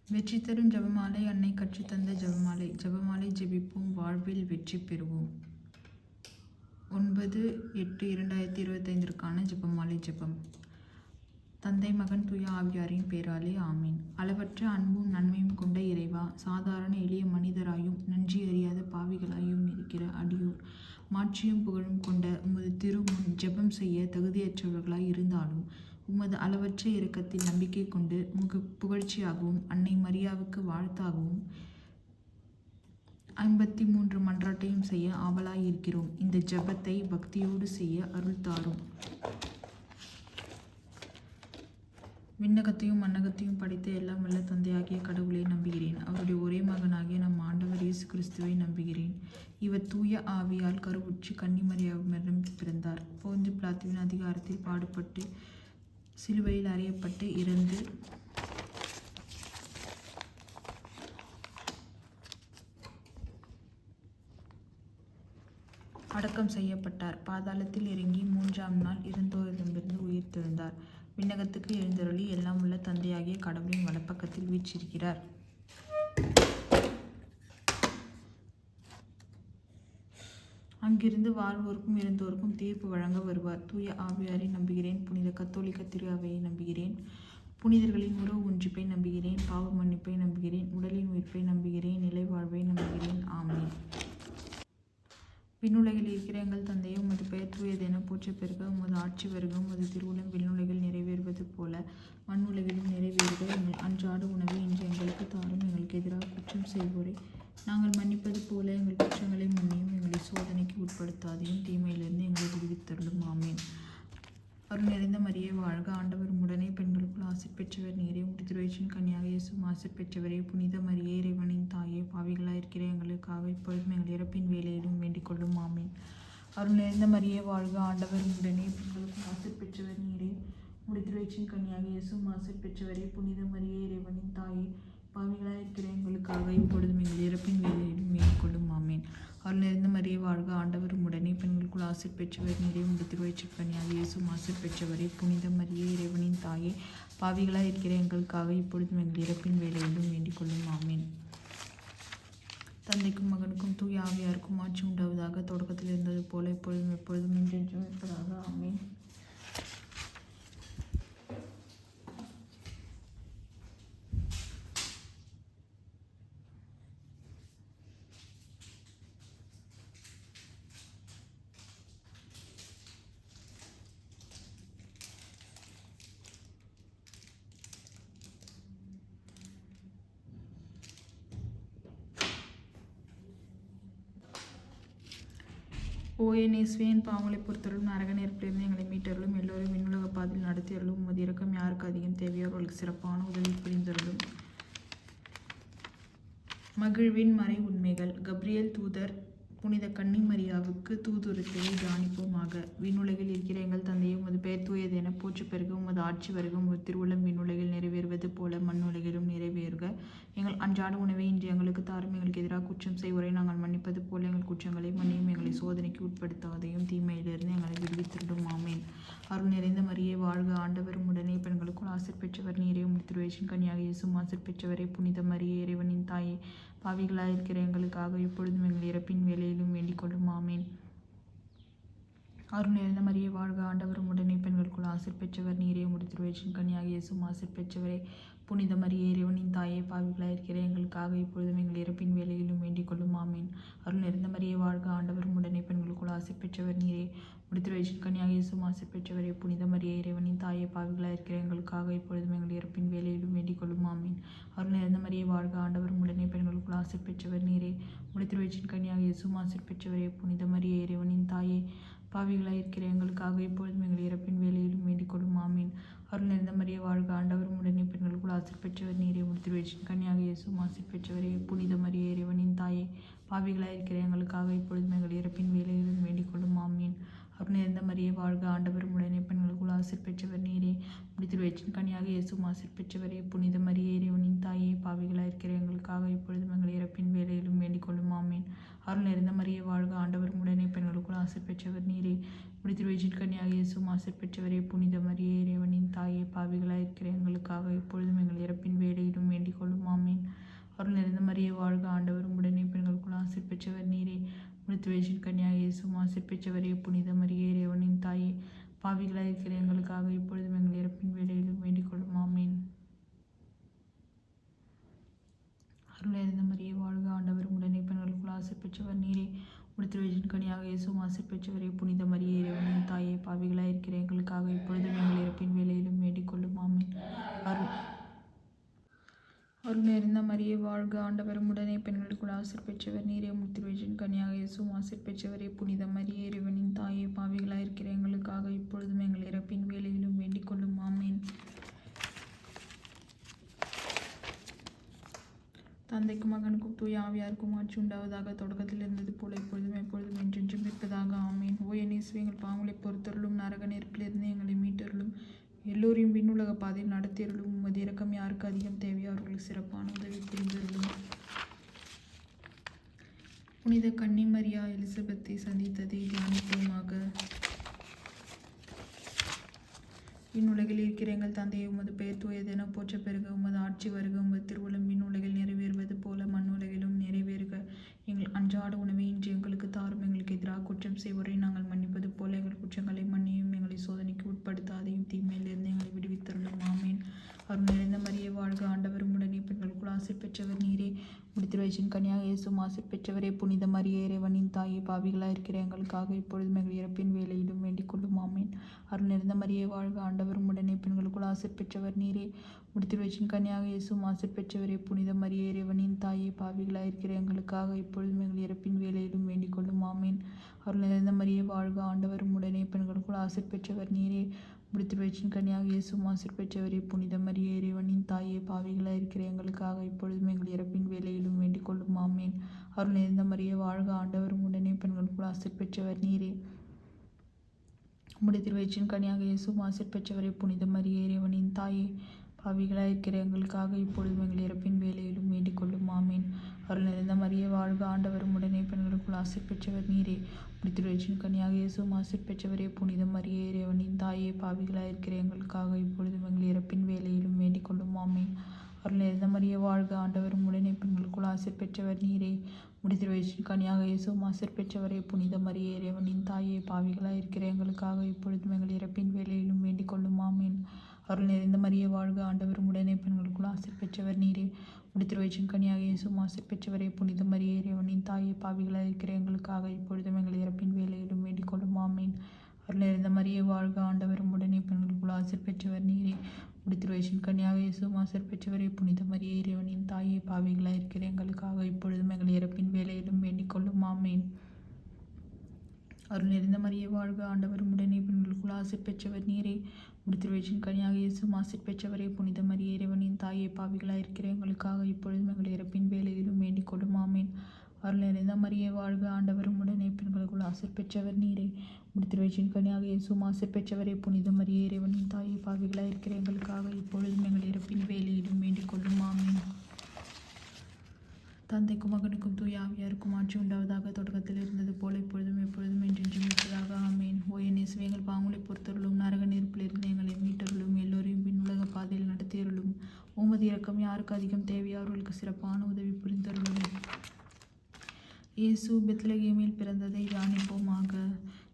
வெற்றி தரும் ஜெபமாலை. அன்னை கற்றுத்தந்த ஜெபமாலை. ஜெபமாலை ஜெபிப்போம், வாழ்வில் வெற்றி பெறுவோம். 9/8/2025 ஜெபமாலை ஜெபம். தந்தை, மகன், தூய ஆவியாரின் பேராலே ஆமீன். அளவற்ற அன்பும் நன்மையும் கொண்ட இறைவா, சாதாரண எளிய மனிதராயும் நன்றி அறியாத பாவிகளாயும் இருக்கிற அடியோர் மாட்சியும் புகழும் கொண்ட உமது திருமுன் ஜெபம் செய்ய தகுதியற்றவர்களாய் இருந்தாலும் உமது அளவற்ற இரக்கத்தில் நம்பிக்கை கொண்டு உமக்கு புகழ்ச்சியாகவும் அன்னை மரியாவுக்கு வாழ்த்தாகவும் 53 மன்றாட்டையும் செய்ய ஆவலாய் இருக்கிறோம். இந்த ஜெபத்தை பக்தியோடு செய்ய அருள் தாரும். விண்ணகத்தையும் மண்ணகத்தையும் படைத்த எல்லாம் வல்ல தந்தையாகிய கடவுளை நம்புகிறேன். அவருடைய ஒரே மகனாகிய நம் ஆண்டவர் இயேசு கிறிஸ்துவை நம்புகிறேன். இவர் தூய ஆவியால் கருவுற்று கன்னிமரியாவிடம் பிறந்தார். போந்து பிலாத்துவின் அதிகாரத்தில் பாடுபட்டு சிலுவையில் அறையப்பட்டு இறந்து அடக்கம் செய்யப்பட்டார். பாதாளத்தில் இறங்கி 3ஆம் நாள் இறந்தோரிடமிருந்து உயிர் தெழுந்தார். விண்ணகத்துக்கு எழுந்தருளி எல்லாம் உள்ள தந்தையாகிய கடவுளின் வலப்பக்கத்தில் வீற்றிருக்கிறார். அங்கிருந்து வாழ்வோருக்கும் இறந்தோருக்கும் தீர்ப்பு வழங்க வருவார். தூய ஆவியாரை நம்புகிறேன். புனித கத்தோலிக்க திரு அவையை நம்புகிறேன். புனிதர்களின் உறவு ஒன்றிப்பை நம்புகிறேன். பாவ மன்னிப்பை நம்புகிறேன். உடலின் உயிர்ப்பை நம்புகிறேன். நிலை வாழ்வை நம்புகிறேன். ஆமீன். விண்ணுலகில் இருக்கிற எங்கள் தந்தையை, உமது பெயர் தூயதென போற்ற பெருக. உமது ஆட்சி வருக. உமது திருவுளம் விண்ணுலகில் நிறைவேறுவது போல மண்ணுலகிலும் நிறைவேறுக. அன்றாட உணவை இன்று எங்களுக்கு தாரும். எங்களுக்கு எதிராக குற்றம் செய்வோரை நாங்கள் மன்னிப்பது போல எங்கள் குற்றங்களை மன்னியும். எங்களை சோதனைக்கு உட்படுத்தாதையும் தீமையிலிருந்து எங்களை விடுவித்தருளும். ஆமீன். அருள் நிறைந்த மரியே வாழ்க, ஆண்டவர் உடனே பெண்களுக்குள் ஆசீர் பெற்றவர் நீரே. உம்முடைய திருவயிற்றின் கன்னியாக இயேசுவும் ஆசீர் பெற்றவரே. புனித மரியே, இறைவனின் தாயே, பாவிகளாயிருக்கிற எங்களுக்காக இப்பொழுதும் எங்கள் இறப்பின் வேலையிலும் வேண்டிக் கொள்ளும். ஆமீன். அருள் நிறைந்த மரியே வாழ்க, ஆண்டவர் உடனே பெண்களுக்குள் ஆசீர் பெற்றவர் நீரே. உம்முடைய திருவயிற்றின் கன்னியாக இயேசுவும் ஆசீர் பெற்றவரே. புனித மரியே, இறைவனின் தாயே, பாவிகளாயிருக்கிற எங்களுக்காக இப்பொழுதும் எங்கள் இறப்பின் வேலையிலும் வேண்டிக் கொள்ளும். ஆமீன். அருள் நிறைந்த மரியே வாழ்க, ஆண்டவர் உடனே பெண்களுக்குள் ஆசீர் பெற்றவர் நீரே. உம்முடைய திருவயிற்றின் கன்னியாக இயேசுவும் ஆசீர் பெற்றவரே. புனித மரியே, இறைவனின் தாயே, பாவிகளாய் இருக்கிற எங்களுக்காக இப்பொழுதும் எங்கள் இறப்பின் வேலையிலும் வேண்டிக் கொள்ளும். ஆமீன். தந்தைக்கும் மகனுக்கும் தூய ஆவியாருக்கும் ஆட்சி உண்டாவதாக. தொடக்கத்தில் இருந்தது போல இப்பொழுதும் எப்பொழுதும் என்றென்றும் இருப்பதாக. ஆமீன். ஓஎன்எஸ்வேன் பாவங்களை பொறுத்தருளும். நரக நெருப்பிலிருந்து எங்களை மீட்டருளும். எல்லோரும் விண்ணுலக பாதையில் நடத்தியருளும். உமது இரக்கம் யாருக்கு அதிகம் தேவையோ அவர்களுக்கு சிறப்பான உதவி புரிந்தருளும். மகிழ்வின் மறை உண்மைகள். கப்ரியேல் தூதர் புனித கன்னிமரியாவுக்கு தூதுரைத்ததை தியானிப்போமாக. விண்ணுலகில் இருக்கிற எங்கள் தந்தையை, உமது பெயர் தூயதென போற்ற பெருக. உமது ஆட்சி வருக. உமது திருவுளம் விண்ணுலகில் நிறைவேறுவது போல மண்ணுலகிலும் நிறைவேறுக. எங்கள் அன்றாட உணவை இன்று எங்களுக்கு தாரும். எங்களுக்கு எதிராக குற்றம் செய்வோரை நாங்கள் மன்னிப்பது போல எங்கள் குற்றங்களை மன்னியும். எங்களை சோதனைக்கு உட்படுத்தாதையும் தீமையிலிருந்து எங்களை விடுவித்திருடும். ஆமீன். அருள் நிறைந்த மரியே வாழ்க, ஆண்டவர் உடனே பெண்களுக்குள் ஆசீர் பெற்றவர் நீரே. உம்முடைய திருவயிற்றின் கன்னியாக இயேசுவும் ஆசீர் பெற்றவரே. புனித மரியே, இறைவனின் தாயே, பாவிகளாயிருக்கிற எங்களுக்காக இப்பொழுதும் எங்கள் இறப்பின் வேலையிலும் வேண்டிக் கொள்ளும். ஆமீன். அருள் நிறைந்த மரியே வாழ்க, ஆண்டவர் உடனே பெண்களுக்குள் ஆசீர் பெற்றவர் நீரே. உம்முடைய திருவயிற்றின் கன்னியாக இயேசுவும் ஆசீர் பெற்றவரே. புனித மரியே, இறைவனின் தாயே, பாவிகளாயிருக்கிற எங்களுக்காக இப்பொழுதும் எங்கள் இறப்பின் வேலையிலும் வேண்டிக் கொள்ளும். ஆமீன். அருள் நிறைந்த மரியே வாழ்க, ஆண்டவர் உடனே பெண்களுக்குள் ஆசீர் பெற்றவர் நீரே. உம்முடைய திருவயிற்றின் கன்னியாக இயேசுவும் ஆசீர் பெற்றவரே. புனித மரியே, இறைவனின் தாயே, பாவிகளாயிருக்கிற எங்களுக்காக இப்பொழுதும் எங்கள் இறப்பின் வேலையிலும் வேண்டிக் கொள்ளும். ஆமீன். அருள் நிறைந்த மரியே வாழ்க, ஆண்டவர் உடனே பெண்களுக்குள் ஆசீர் பெற்றவர் நீரே. உம்முடைய திருவயிற்றின் கன்னியாக இயேசுவும் ஆசீர் பெற்றவரே. புனித மரியே, இறைவனின் தாயே, பாவிகளாயிருக்கிற எங்களுக்காக இப்பொழுதும் எங்கள் இறப்பின் வேலையிலும் வேண்டிக் கொள்ளும். ஆமீன். அருள் நிறைந்த மரியே வாழ்க, ஆண்டவர் உடனே பெண்களுக்குள் ஆசீர் பெற்றவர் நீரே. உம்முடைய திருவயிற்றின் கன்னியாக இயேசுவும் ஆசீர் பெற்றவரே. புனித மரியே, இறைவனின் தாயே, பாவிகளாயிருக்கிற எங்களுக்காக இப்பொழுதும் எங்கள் இறப்பின் வேலையிலும் வேண்டிக் கொள்ளும். ஆமீன். அருள் நிறைந்த மரியே வாழ்க, ஆண்டவர் உடனே பெண்களுக்குள் ஆசீர் பெற்றவர் நீரே. உம்முடைய திருவயிற்றின் கன்னியாக இயேசுவும் ஆசீர் பெற்றவரே. புனித மரியே, இறைவனின் தாயே, பாவிகளாயிருக்கிற எங்களுக்காக இப்பொழுதும் எங்கள் இறப்பின் வேலையிலும் வேண்டிக் கொள்ளும். ஆமீன். அருள் நிறைந்த மரியே வாழ்க, ஆண்டவர் உடனே பெண்களுக்குள் ஆசீர் பெற்றவர் நீரே. உம்முடைய திருவயிற்றின் கன்னியாக இயேசுவும் ஆசீர் பெற்றவரே. புனித மரியே, இறைவனின் தாயே, பாவிகளாய் இருக்கிற எங்களுக்காக இப்பொழுதும் எங்கள் இறப்பின் வேளையிலும் வேண்டிக் கொள்ளும் ஆமீன். அருள் நிறைந்த மரியே வாழ்க, ஆண்டவர் உம்முடனே, பெண்களுக்குள் ஆசீர் பெற்றவர் நீரே. உம்முடைய வயிற்றின் கனியாகிய இயேசுவும் ஆசீர் பெற்றவரே. புனித மரியே இறைவனின் தாயே, பாவிகளாய் இருக்கிற எங்களுக்காக இப்பொழுதும் எங்கள் இறப்பின் வேளையிலும் வேண்டிக் கொள்ளும் ஆமீன். அருள் நிறைந்த மரியே வாழ்க, ஆண்டவர் உம்முடனே, பெண்களுக்குள் ஆசீர் பெற்றவர் நீரே. உம்முடைய வயிற்றின் கனியாக இயேசுவும் ஆசீர் பெற்றவரே. புனித மரியே இறைவனின் தாயே, பாவிகளாய் இருக்கிற எங்களுக்காக இப்பொழுதும் எங்கள் இறப்பின் வேளையிலும் வேண்டிக் கொள்ளும் ஆமீன். அருள் நிறைந்த மரியே வாழ்க, ஆண்டவர் உம்முடனே, பெண்களுக்குள் ஆசீர் பெற்றவர் நீரே. உம்முடைய வயிற்றின் கனியாக இயேசுவும் ஆசீர் பெற்றவரே. புனித மரியே இறைவனின் தாயே, பாவிகளாய் இருக்கிற எங்களுக்காக இப்பொழுதும் எங்கள் இறப்பின் வேளையிலும் வேண்டிக் கொள்ளும் ஆமீன். தந்தைக்கும் மகனுக்கும் தூய ஆவியாருக்கும் ஆட்சி உண்டாவதாக. தொடக்கத்தில் இருந்தது போல இப்பொழுதும் எப்பொழுதும் என்றென்றும் இருப்பதாக. ஆமீன். ஓ என் இயேசுவே, எங்கள் பாவங்களை பொறுத்தருளும், நரக நெருப்பிலிருந்து எங்களை மீட்டருளும், எல்லோரையும் விண்ணுலக பாதையில் நடத்தியருளும். உமது இரக்கம் யாருக்கு அதிகம் தேவையோ அவர்களுக்கு சிறப்பான உதவி புரிந்தருளும். புனித கன்னிமரியா எலிசபெத்தை சந்தித்ததை தியானிப்போமாக. விண்ணுலகில் இருக்கிற எங்கள் தந்தையை, உமது பெயர் தூயதென போற்ற பெறுக. உமது ஆட்சி வருக. உமது திருவுளம் விண்ணுலகில் நிறைவேறுவது போல மண்ணுலகிலும் நிறைவேறுக. எங்கள் அன்றாட உணவை இன்று எங்களுக்கு தாரும். எங்களுக்கு எதிராக குற்றம் செய்வோரை நாங்கள் மன்னிப்பது போல எங்கள் குற்றங்களை மன்னியும். எங்களை சோதனைக்கு உட்படுத்தாதையும் தீமையிலிருந்து எங்களை விடுவித்தருளும் ஆமீன். அருள் நிறைந்த மரியே வாழ்க, ஆண்டவர் உம்முடனே, பெண்களுக்குள் ஆசீர் பெற்றவர் நீரே. உம்முடைய வயிற்றின் கனியாக இயேசுவும் ஆசீர் பெற்றவரே. புனித மரியே இறைவனின் தாயே, பாவிகளாய் இருக்கிற எங்களுக்காக இப்பொழுதும் எங்கள் இறப்பின் வேளையிலும் வேண்டிக் கொள்ளும் ஆமீன். அருள் நிறைந்த மரியே வாழ்க, ஆண்டவர் உம்முடனே, பெண்களுக்குள் ஆசீர் பெற்றவர் நீரே. உம்முடைய வயிற்றின் கனியாக இயேசுவும் ஆசீர் பெற்றவரே. புனித மரியே இறைவனின் தாயே, பாவிகளாய் இருக்கிற எங்களுக்காக இப்பொழுதும் எங்கள் இறப்பின் வேளையிலும் வேண்டிக் கொள்ளும் ஆமீன். அருள் நிறைந்த மரியே வாழ்க, ஆண்டவர் உம்முடனே, பெண்களுக்குள் ஆசீர் பெற்றவர் நீரே. உம்முடைய வயிற்றின் கனியாக இயேசுவும் ஆசீர் பெற்றவரே. புனித மரியே இறைவனின் தாயே, பாவிகளாய் இருக்கிற எங்களுக்காக இப்பொழுதும் எங்கள் இறப்பின் வேளையிலும் வேண்டிக் கொள்ளும் ஆமீன். அருள் நிறைந்த மரியே வாழ்க, ஆண்டவர் உம்முடனே, பெண்களுக்குள் ஆசீர் பெற்றவர் நீரே. உம்முடைய வயிற்றின் கனியாக இயேசுவும் ஆசீர் பெற்றவரே. புனித மரியே இறைவனின் தாயே, பாவிகளாய் இருக்கிற எங்களுக்காக இப்பொழுதும் எங்கள் இறப்பின் வேளையிலும் வேண்டிக் கொள்ளும் ஆமீன். அருள் நிறைந்த மரியே வாழ்க, ஆண்டவர் உம்முடனே, பெண்களுக்குள் ஆசீர் பெற்றவர் நீரே. உம்முடைய வயிற்றின் கனியாக இயேசுவும் ஆசீர் பெற்றவரே. புனித மரியே இறைவனின் தாயே, பாவிகளாய் இருக்கிற எங்களுக்காக இப்பொழுதும் எங்கள் இறப்பின் வேளையிலும் வேண்டிக் கொள்ளும் ஆமீன். அருள் நிறைந்த மரியே வாழ்க, ஆண்டவர் உம்முடனே, பெண்களுக்குள் ஆசீர் பெற்றவர் நீரே. உம்முடைய வயிற்றின் கனியாக இயேசுவும் ஆசீர் பெற்றவரே. புனித மரியே இறைவனின் தாயே, பாவிகளாய் இருக்கிற எங்களுக்காக இப்பொழுதும் எங்கள் இறப்பின் வேளையிலும் வேண்டிக் கொள்ளும் ஆமீன். அருள் நிறைந்த மரியே வாழ்க, ஆண்டவர் உம்முடனே, பெண்களுக்குள் ஆசீர் பெற்றவர் நீரே. உம்முடைய வயிற்றின் கனியாக இயேசுவும் ஆசீர் பெற்றவரே. புனித மரியே இறைவனின் தாயே, பாவிகளாய் இருக்கிற எங்களுக்காக இப்பொழுதும் எங்கள் இறப்பின் வேளையிலும் வேண்டிக் கொள்ளும் ஆமீன். அருள் நிறைந்த மரியே வாழ்க, ஆண்டவர் உம்முடனே, பெண்களுக்குள் ஆசீர் பெற்றவர் நீரே. உம்முடைய வயிற்றின் கனியாக இயேசுவும் ஆசீர் பெற்றவரே. புனித மரியே இறைவனின் தாயே, பாவிகளாய் இருக்கிற எங்களுக்காக இப்பொழுதும் எங்கள் இறப்பின் வேளையிலும் வேண்டிக் கொள்ளும் ஆமீன். அருள் நிறைந்த மரியே வாழ்க, ஆண்டவர் உம்முடனே, பெண்களுக்குள் ஆசீர் பெற்றவர் நீரே. உம்முடைய வயிற்றின் கனியாக இயேசுவும் ஆசீர் பெற்றவரே. புனித மரியே இறைவனின் தாயே, பாவிகளாய் இருக்கிற எங்களுக்காக இப்பொழுதும் எங்கள் இறப்பின் வேளையிலும் வேண்டிக் கொள்ளும் ஆமீன். அருள் நிறைந்த மரியே வாழ்க, ஆண்டவர் உம்முடனே, பெண்களுக்குள் ஆசீர் பெற்றவர் நீரே. உம்முடைய வயிற்றின் கனியாக இயேசுவும் ஆசீர் பெற்றவரே. புனித மரியே இறைவனின் தாயே, பாவிகளாய் இருக்கிற எங்களுக்காக இப்பொழுதும் எங்கள் இறப்பின் வேளையிலும் வேண்டிக் கொள்ளும் ஆமீன். தந்தைக்கும் மகனுக்கும் தூய ஆவியாருக்கும் ஆட்சி உண்டாவதாக. தொடக்கத்தில் இருந்தது போல இப்பொழுதும் எப்பொழுதும் என்றென்றும் இருப்பதாக. ஆமீன். ஓ என் இயேசுவே, எங்கள் பாவங்களை பொறுத்தருளும், நரக நெருப்பிலிருந்து எங்களை மீட்டருளும், எல்லோரையும் விண்ணுலக பாதையில் நடத்தியருளும். உமது இரக்கம் யாருக்கு அதிகம் தேவையோ அவர்களுக்கு சிறப்பான உதவி புரிந்தருளும். இயேசு பெத்லகேமில் பிறந்ததை தியானிப்போமாக.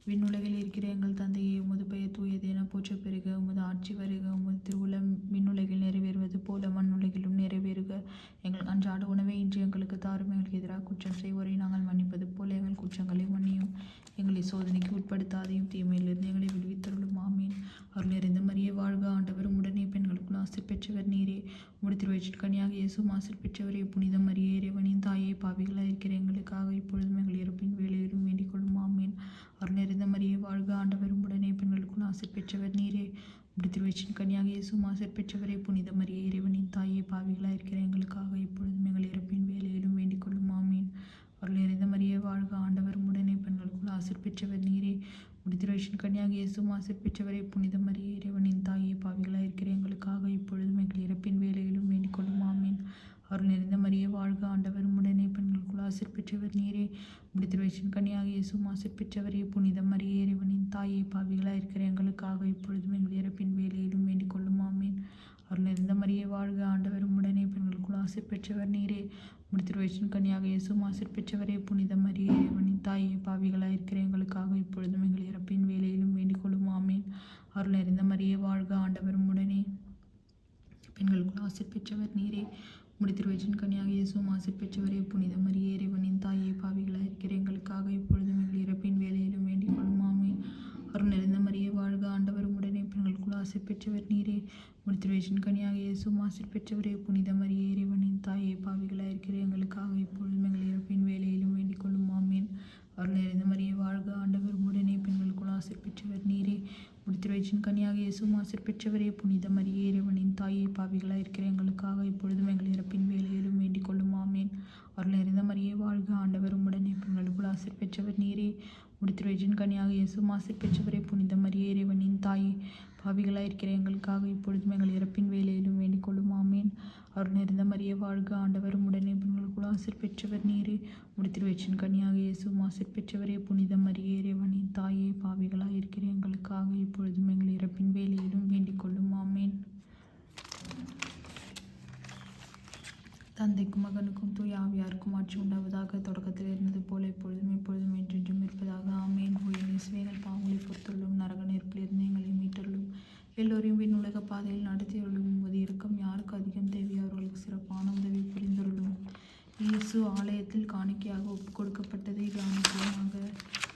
விண்ணுலகில் இருக்கிற எங்கள் தந்தையே, உமது பெயர் தூயதென போற்ற பெறுக. உமது ஆட்சி வருக. உமது திருவுளம் விண்ணுலகில் நிறைவேறுவது போல மண்ணுலகிலும் நிறைவேறுக. எங்கள் அன்றாட உணவை இன்று எங்களுக்கு தாரும். எங்களுக்கு எதிராக குற்றம் செய்வோரை நாங்கள் மன்னிப்பது போல எங்கள் குற்றங்களை மன்னியும். எங்களை சோதனைக்கு உட்படுத்தாதையும் தீமையிலிருந்து எங்களை விடுவித்தருளும் ஆமீன். அருள் நிறைந்த மரியே வாழ்க, ஆண்டவர் உம்முடனே, பெண்களுக்குள் ஆசீர் பெற்றவர் நீரே. உம்முடைய வயிற்றின் கனியாக இயேசுவும் ஆசீர் பெற்றவரே. புனித மரியே இறைவனின் தாயே, பாவிகளாய் இருக்கிற எங்களுக்காக இப்பொழுதும் எங்கள் இறப்பின் வேளையிலும் வேண்டிக் கொள்ளும் ஆமீன். அருள் நிறைந்த மரியே வாழ்க, ஆண்டவர் உம்முடனே, பெண்களுக்குள் ஆசீர் பெற்றவர் நீரே. உம்முடைய வயிற்றின் கனியாக இயேசுவும் ஆசீர் பெற்றவரே. புனித மரியே இறைவனின் தாயே, பாவிகளாய் இருக்கிற எங்களுக்காக இப்பொழுதும் எங்கள் இறப்பின் வேளையிலும் வேண்டிக் கொள்ளும் ஆமீன். அருள் நிறைந்த மரியே வாழ்க, ஆண்டவர் உம்முடனே, பெண்களுக்குள் ஆசீர் பெற்றவர் நீரே. உம்முடைய வயிற்றின் கனியாக இயேசுவும் ஆசீர் பெற்றவரே. புனித மரியே இறைவனின் தாயே, பாவிகளாய் இருக்கிற எங்களுக்காக இப்பொழுதும் எங்கள் இறப்பின் வேளையிலும் வேண்டிக் கொள்ளும் ஆமீன். அருள் நிறைந்த மரியே வாழ்க, ஆண்டவர் உம்முடனே, பெண்களுக்குள் ஆசீர் பெற்றவர் நீரே. உம்முடைய வயிற்றின் கனியாக இயேசுவும் ஆசீர் பெற்றவரே. புனித மரியே இறைவனின் தாயே, பாவிகளாய் இருக்கிற எங்களுக்காக இப்பொழுதும் எங்கள் இறப்பின் வேளையிலும் வேண்டிக் கொள்ளும் ஆமீன். அருள் நிறைந்த மரியே வாழ்க, ஆண்டவர் உம்முடனே, பெண்களுக்குள் ஆசீர் பெற்றவர் நீரே. உம்முடைய திருவயிற்றின் கனியாக இயேசுவும் ஆசீர் பெற்றவரே. புனித மரியே இறைவனின் தாயே, பாவிகளாயிருக்கிற எங்களுக்காக இப்பொழுதும் எங்கள் இறப்பின் வேளையிலும் வேண்டிக் கொள்ளும். ஆமேன். அருள் நிறைந்த மரியே வாழ்க, ஆண்டவர் உம்முடனே, பெண்களுக்குள் ஆசீர் பெற்றவர் நீரே. உம்முடைய திருவயிற்றின் கனியாக இயேசுவும் ஆசீர் பெற்றவரே. புனித மரியே இறைவனின் தாயே, பாவிகளாயிருக்கிற எங்களுக்காக இப்பொழுதும் எங்கள் இறப்பின் வேளையிலும் வேண்டிக் கொள்ளும். ஆமேன். அருள் நிறைந்த மரியே வாழ்க, ஆண்டவர் உம்முடனே, பெண்களுக்குள் ஆசீர் பெற்றவர் நீரே. உம்முடைய திருவயிற்றின் கனியாக இயேசுவும் ஆசீர் பெற்றவரே. புனித மரியே இறைவனின் தாயே, பாவிகளாயிருக்கிற எங்களுக்காக இப்பொழுதும் எங்கள் இறப்பின் வேளையிலும் வேண்டிக் கொள்ளும். ஆமேன். அருள் நிறைந்த மரியே வாழ்க, ஆண்டவர் உம்முடனே, பெண்களுக்குள் ஆசீர் பெற்றவர் நீரே. உம்முடைய திருவயிற்றின் கனியாக இயேசுவும் ஆசீர் பெற்றவரே. புனித மரியே இறைவனின் தாயே, பாவிகளாயிருக்கிற எங்களுக்காக இப்பொழுதும் எங்கள் இறப்பின் வேளையிலும் வேண்டிக் கொள்ளும். ஆமேன். அருள் நிறைந்த மரியே வாழ்க, ஆண்டவர் உம்முடனே, பெண்களுக்குள் ஆசீர் பெற்றவர் நீரே. உம்முடைய திருவயிற்றின் கனியாக இயேசுவும் ஆசீர் பெற்றவரே. புனித மரியே இறைவனின் தாயே, பாவிகளாயிருக்கிற எங்களுக்காக இப்பொழுதும் எங்கள் இறப்பின் வேளையிலும் வேண்டிக் கொள்ளும். ஆமேன். அருள் நிறைந்த மரியே வாழ்க, ஆண்டவர் உம்முடனே, பெண்களுக்குள் ஆசீர் பெற்றவர் நீரே. உம்முடைய திருவயிற்றின் கனியாக இயேசுவும் ஆசீர் பெற்றவரே. புனித மரியே இறைவனின் தாயே, பாவிகளாயிருக்கிற எங்களுக்காக இப்பொழுதும் எங்கள் இறப்பின் வேளையிலும் வேண்டிக் கொள்ளும். ஆமேன். தந்தைக்கும் மகனுக்கும் தூய ஆவியாருக்கும் ஆட்சி உண்டாவதாக. தொடக்கத்தில் இருந்தது போல இப்பொழுதும் எப்பொழுதும் என்றென்றும் இருப்பதாக. ஆமேன். எங்கள் பாவங்களை பொறுத்துள்ளும், நரக நெருப்பிலிருந்து எங்களை மீட்டருளும், எல்லோரையும் விண்ணுலக பாதையில் நடத்தியருளும். உமது இரக்கம் யாருக்கு அதிகம் தேவையோ அவர்களுக்கு சிறப்பான உதவி புரிந்தருளும். இயேசு ஆலயத்தில் காணிக்கையாக ஒப்புக் கொடுக்கப்பட்டதை தியானிப்போமாக.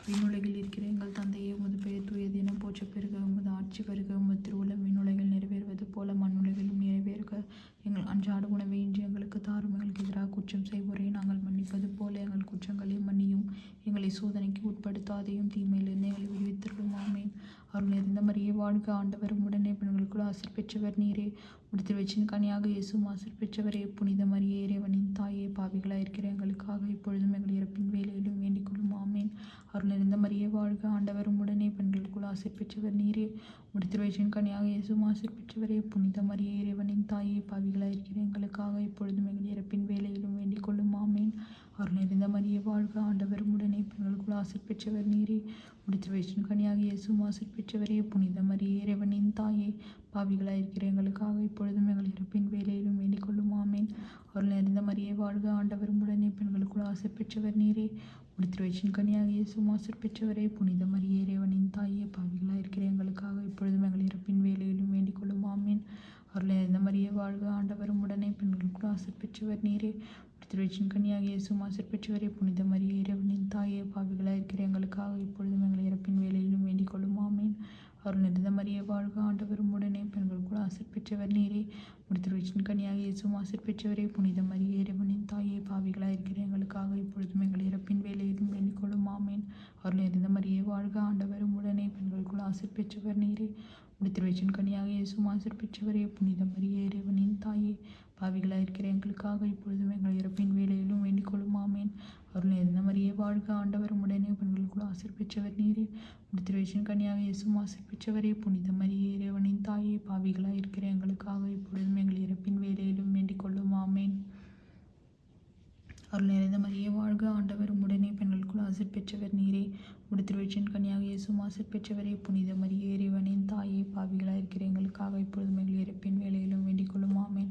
விண்ணுலகில் இருக்கிற எங்கள் தந்தையே, உமது பெயர் தூயது என போற்ற பெறுக. உமது ஆட்சி வருக. உமது திருவுளம் விண்ணுலகில் நிறைவேறுவது போல மண்ணுலகிலும் நிறைவேறுக. எங்கள் அன்றாட உணவை இன்று எங்களுக்கு தாரும். எங்களுக்கு எதிராக குற்றம் செய்வோரை நாங்கள் மன்னிப்பது போல எங்கள் குற்றங்களை மன்னியும். எங்களை சோதனைக்கு உட்படுத்தாதையும் தீமையிலிருந்து எங்களை விடுவித்தருளும். ஆமேன். அருள் நிறைந்த மரியே வாழ்க, ஆண்டவர் உம்முடனே, பெண்களுக்குள் ஆசீர் பெற்றவர் நீரே. உம்முடைய திருவயிற்றின் கனியாக இயேசுவும் ஆசீர் பெற்றவரே. புனித மரியே இறைவனின் தாயே, பாவிகளாயிருக்கிற எங்களுக்காக இப்பொழுதும் எங்கள் இறப்பின் வேளையிலும் வேண்டிக் கொள்ளும். ஆமேன். அருள் நிறைந்த மரியே வாழ்க, ஆண்டவர் உம்முடனே, பெண்களுக்குள் ஆசீர் பெற்றவர் நீரே. உம்முடைய திருவயிற்றின் கனியாக இயேசுவும் ஆசீர் பெற்றவரே. புனித மரியே இறைவனின் தாயே, பாவிகளாயிருக்கிற எங்களுக்காக இப்பொழுதும் எங்கள் இறப்பின் வேளையிலும் வேண்டிக் கொள்ளும். ஆமேன். அருள் நிறைந்த மரியே வாழ்க, ஆண்டவர் உம்முடனே, பெண்களுக்குள் ஆசீர் பெற்றவர் நீரே. உம்முடைய திருவயிற்றின் கனியாக இயேசுவும் ஆசீர் பெற்றவரே. புனித மரியே இறைவனின் தாயே, பாவிகளாயிருக்கிற எங்களுக்காக இப்பொழுதும் எங்கள் இறப்பின் வேளையிலும் வேண்டிக் கொள்ளும். ஆமேன். அருள் நிறைந்த மரியே வாழ்க, ஆண்டவர் உம்முடனே, பெண்களுக்குள் ஆசீர் பெற்றவர் நீரே. உம்முடைய திருவயிற்றின் கனியாக இயேசுவும் ஆசீர் பெற்றவரே. புனித மரியே இறைவனின் தாயே, பாவிகளாயிருக்கிற எங்களுக்காக இப்பொழுதும் எங்கள் இறப்பின் வேளையிலும் வேண்டிக் கொள்ளும். ஆமேன். அருள் நிறைந்த மரியே வாழ்க, ஆண்டவர் உம்முடனே, பெண்களுக்குள் ஆசீர் பெற்றவர் நீரே. திருவயிற்றின் கனியாக இயேசுவும் ஆசீர் பெற்றவரே. புனித மரியே இறைவனின் தாயே, பாவிகளாயிருக்கிற எங்களுக்காக இப்பொழுதும் எங்கள் இறப்பின் வேளையிலும் வேண்டிக் கொள்ளும். ஆமேன். அருள் நிறைந்த மரியே வாழ்க, ஆண்டவர் உம்முடனே, பெண்களுக்குள் ஆசீர் பெற்றவர் நீரே. உம்முடைய திருவயிற்றின் கனியாக இயேசுவும் ஆசீர் பெற்றவரே. புனித மரியே இறைவனின் தாயே, பாவிகளாயிருக்கிற எங்களுக்காக இப்பொழுதும் எங்கள் இறப்பின் வேளையிலும் வேண்டிக் கொள்ளும். ஆமேன். அருள் நிறைந்த மரியே வாழ்க, ஆண்டவர் உம்முடனே, பெண்களுக்குள் ஆசீர் பெற்றவர் நீரே. உம்முடைய திருவயிற்றின் கனியாக இயேசுவும் ஆசீர் பெற்றவரே. புனித மரியே இறைவனின் தாயே, பாவிகளாயிருக்கிற எங்களுக்காக இப்பொழுதும் எங்கள் இறப்பின் வேளையிலும் வேண்டிக் கொள்ளும். ஆமேன். அருள் நிறைந்த மரியே வாழ்க, ஆண்டவர் உம்முடனே, பெண்களுக்குள் ஆசீர் பெற்றவர் நீரே. உம்முடைய திருவயிற்றின் கனியாக இயேசுவும் ஆசீர் பெற்றவரே. புனித மரியே இறைவனின் தாயே, பாவிகளாயிருக்கிற எங்களுக்காக இப்பொழுதும் எங்கள் இறப்பின் வேளையிலும் வேண்டிக் கொள்ளும். ஆமேன். அருள் நிறைந்த மரியே வாழ்க, ஆண்டவர் உம்முடனே, பெண்களுக்குள் ஆசீர் பெற்றவர் நீரே. உம்முடைய திருவயிற்றின் கனியாக இயேசுவும் ஆசீர் பெற்றவரே. புனித மரியே இறைவனின் தாயே, பாவிகளாயிருக்கிற எங்களுக்காக இப்பொழுதும் எங்கள் இறப்பின் வேளையிலும் வேண்டிக் கொள்ளும். ஆமேன்.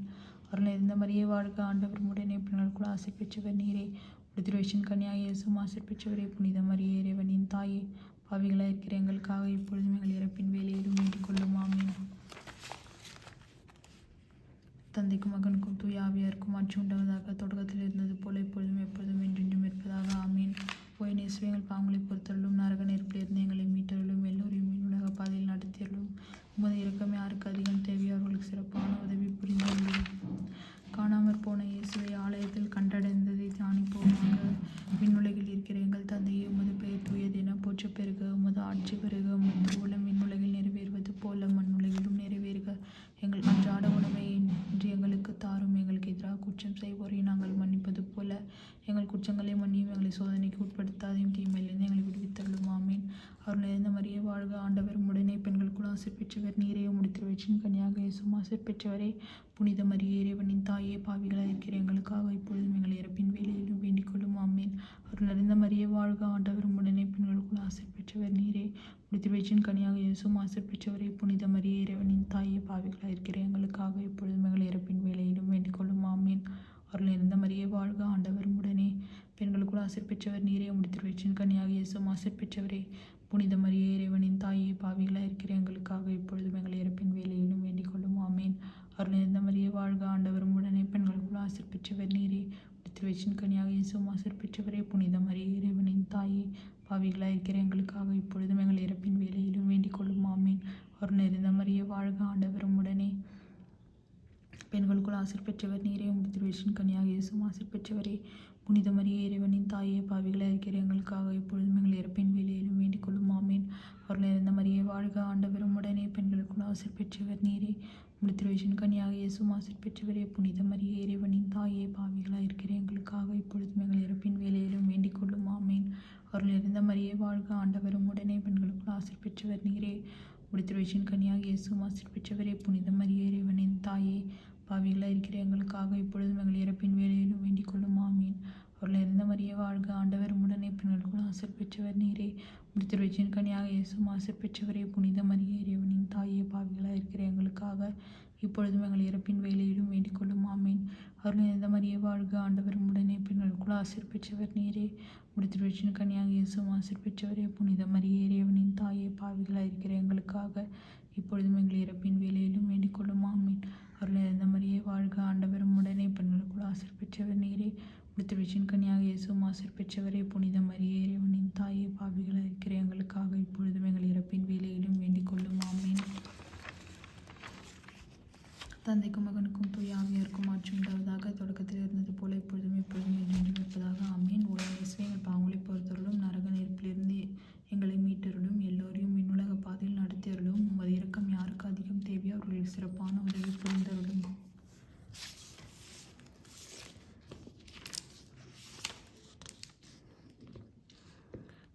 அருள் நிறைந்த மரியே வாழ்க, ஆண்டவர் உம்முடனே, பெண்களுக்குள் ஆசீர் பெற்றவர் நீரே. உம்முடைய திருவயிற்றின் கனியாக இயேசுவும் ஆசீர் பெற்றவரே. புனித மரியே இறைவனின் தாயே, பாவிகளாயிருக்கிற எங்களுக்காக இப்பொழுதும் எங்கள் இறப்பின் வேளையிலும் வேண்டிக் கொள்ளும். ஆமேன். தந்தைக்கும் மகனுக்கும் தூய ஆவியாருக்கும் ஆட்சி உண்டாவதாக. தொடக்கத்தில் இருந்தது போல இப்பொழுதும் எப்பொழுதும் என்றென்றும் இருப்பதாக. ஆமேன். இயேசுவே, எங்கள் பாவங்களை பொறுத்தருளும், நரக நெருப்பிலிருந்து எங்களை மீட்டருளும், எல்லோரையும் விண்ணுலக பாதையில் நடத்தியருளும். உமது இரக்கம் யாருக்கு அதிகம் தேவையோ அவர்களுக்கு சிறப்பான உதவி புரிந்தருளும். காணாமற் போன இயேசுவை ஆலயத்தில் கண்டடைந்ததை தியானிப்போமாக. விண்ணுலகில் இருக்கிற எங்கள் தந்தையே, உமது பெயர் தூயது என போற்ற பெறுக. உமது ஆட்சி வருக. உமது திருவுளம் விண்ணுலகில் நிறைவேறுவது போல மண்ணுலகிலும் நிறைவேறுக. எங்கள் அன்றாட உணவை இன்று எங்களுக்கு தாரும். எங்களுக்கு எதிராக குற்றம் செய்வோரை நாங்கள் மன்னிப்பது போல எங்கள் குற்றங்களை மன்னியும். எங்களை சோதனைக்கு உட்படுத்தாதையும் தீமையிலிருந்து எங்களை விடுவித்தருளும். ஆமேன். அருள் நிறைந்த மரியே வாழ்க, ஆண்டவர் உம்முடனே, பெண்களுக்குள் ஆசீர் பெற்றவர் நீரே. உம்முடைய திருவயிற்றின் இயேசுவும் ஆசீர் பெற்றவரே. புனித மரியே இறைவனின் தாயே, பாவிகளாய் இருக்கிற எங்களுக்காக இப்பொழுதும் எங்கள் இறப்பின் வேளையிலும் வேண்டிக் கொள்ளும். ஆமேன். அருள் நிறைந்த மரியே வாழ்க, ஆண்டவர் உம்முடனே, பெண்களுக்குள் ஆசீர் பெற்றவர் நீரே. உம்முடைய திருவயிற்றின் கனியாக இயேசுவும் ஆசீர் பெற்றவரே. புனித மரியே இறைவனின் தாயே, பாவிகளாய் இருக்கிற எங்களுக்காக இப்பொழுதும் எங்கள் இறப்பின் வேளையிலும் வேண்டிக் கொள்ளும். ஆமேன். அருள் நிறைந்த மரியே வாழ்க, ஆண்டவர் உம்முடனே, பெண்களுக்குள் ஆசீர் பெற்றவர் நீரே. உம்முடைய திருவயிற்றின் கனியாக இயேசுவும் ஆசீர் பெற்றவரே. புனித மரியே இறைவனின் தாயே, பாவிகளாய் இருக்கிற எங்களுக்காக இப்பொழுதும் எங்கள் இறப்பின் வேளையிலும் வேண்டிக் கொள்ளும். ஆமேன். அருள் நிறைந்த மரியே வாழ்க, ஆண்டவர் உம்முடனே, பெண்களுக்குள் ஆசீர் பெற்றவர் நீரே. திருவயிற்றின் கனியாக இயேசுவும் ஆசீர் பெற்றவரே. புனித மரியே இறைவனின் தாயே, பாவிகளாய் இருக்கிற எங்களுக்காக இப்பொழுதும் எங்கள் இறப்பின் வேளையிலும் வேண்டிக் கொள்ளும். ஆமேன். அருள் நிறைந்த மரியே வாழ்க, ஆண்டவர் உம்முடனே, பெண்களுக்குள் ஆசீர் பெற்றவர் நீரே. உம்முடைய திருவயிற்றின் கனியாக இயேசுவும் ஆசீர் பெற்றவரே. புனித மரியே இறைவனின் தாயே, பாவிகளாய் இருக்கிற எங்களுக்காக இப்பொழுதும் எங்கள் இறப்பின் வேளையிலும் வேண்டிக் கொள்ளும். ஆமேன். அருள் நிறைந்த மரியே வாழ்க, ஆண்டவர் உம்முடனே, பெண்களுக்குள் ஆசீர் பெற்றவர் நீரே. உம்முடைய திருவயிற்றின் கனியாக இயேசுவும் ஆசீர் பெற்றவரே. புனித மரியே இறைவனின் தாயே, பாவிகளாய் இருக்கிற எங்களுக்காக இப்பொழுதும் எங்கள் இறப்பின் வேளையிலும் வேண்டிக் கொள்ளும். ஆமேன். அருள் நிறைந்த மரியே வாழ்க, ஆண்டவர் உம்முடனே, பெண்களுக்குள் ஆசீர் பெற்றவர் நீரே. உம்முடைய திருவயிற்றின் கனியாக இயேசுவும் ஆசீர் பெற்றவரே. புனித மரியே இறைவனின் தாயே, பாவிகளாய் இருக்கிற எங்களுக்காக இப்பொழுதும் எங்கள் இறப்பின் வேளையிலும் வேண்டிக் கொள்ளும். ஆமீன். அருள் நிறைந்த மரியே வாழ்க, ஆண்டவர் உம்முடனே, பெண்களுக்குள் ஆசீர் பெற்றவர் நீரே. உம்முடைய திருவயிற்றின் கனியாக இயேசுவும் ஆசீர் பெற்றவரே. புனித மரியே இறைவனின் தாயே, பாவிகளாய் இருக்கிற எங்களுக்காக இப்பொழுதும் எங்கள் இறப்பின் வேளையிலும் வேண்டிக் கொள்ளும். ஆமீன். அருள் நிறைந்த மரியே வாழ்க, ஆண்டவர் உம்முடனே, பெண்களுக்குள் ஆசீர் பெற்றவர் நீரே. உம்முடைய திருவயிற்றின் கனியாக இயேசுவும் ஆசீர் பெற்றவரே. புனித மரியே இறைவனின் தாயே, பாவிகளாய் இருக்கிற எங்களுக்காக இப்பொழுதும் எங்கள் இறப்பின் வேளையிலும் வேண்டிக் கொள்ளும். ஆமீன். அருள் நிறைந்த மரியே வாழ்க, ஆண்டவர் உம்முடனே, பெண்களுக்குள் ஆசீர் பெற்றவர் நீரே. உம்முடைய திருவயிற்றின் கனியாக இயேசுவும் ஆசீர் பெற்றவரே. புனித மரியே இறைவனின் தாயே, பாவிகளாய் இருக்கிற எங்களுக்காக இப்பொழுதும் எங்கள் இறப்பின் வேளையிலும் வேண்டிக் கொள்ளும். ஆமீன். தந்தைக்கும் மகனுக்கும் தூய ஆவியாருக்கும் ஆட்சி உண்டாவதாக. தொடக்கத்தில் இருந்தது போல இப்பொழுதும் எப்பொழுதும் என்றென்றும் இருப்பதாக. ஆமீன். உலக எங்கள் பாவங்களை பொறுத்தருளும், நரக நெருப்பிலிருந்து எங்களை மீட்டருளும், எல்லோரையும் விண்ணுலக பாதையில் நடத்தியருளும். உமது இரக்கம் யாருக்கு அதிகம் தேவையோ அவர்களுக்கு சிறப்பான உதவி புரிந்தருளும்.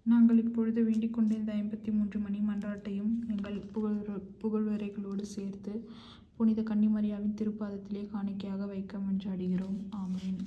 நாங்கள் இப்பொழுது வேண்டிக் கொண்ட இந்த 53 மணி மன்றாட்டையும் எங்கள் புகழ்வரைகளோடு சேர்த்து புனித கன்னிமரியாவின் திருப்பாதத்திலே காணிக்கையாக வைக்க மன்றாடுகிறோம். ஆமேன்.